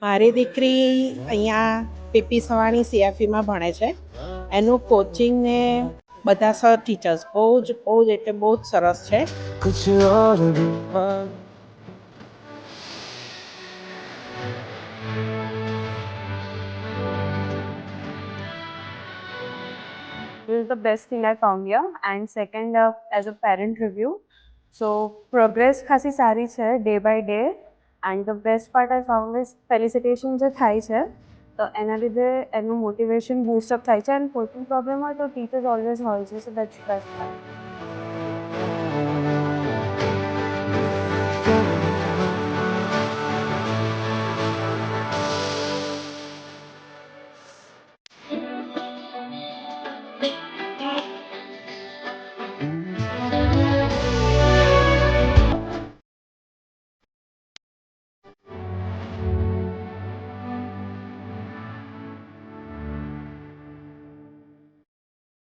મારી દીકરી અહીંયા પીપી સવાણી સીએફઈમાં ભણે છે. એનું કોચિંગ ને બધા સર ટીચર્સ બહુ જ એટલે બહુ જ સરસ છે. This is the best thing I found here. And second, as a parent review, so progress ખાસી સારી છે day by day. And the best part I found is felicitation જે થાય છે તો એના લીધે એનું મોટિવેશન બૂસ્ટ અપ થાય છે. અને કોઈ પણ પ્રોબ્લેમ હોય તો ટીચર્સ ઓલવેઝ હોય છે, સો દેટ્સ બેસ્ટ પાર્ટ.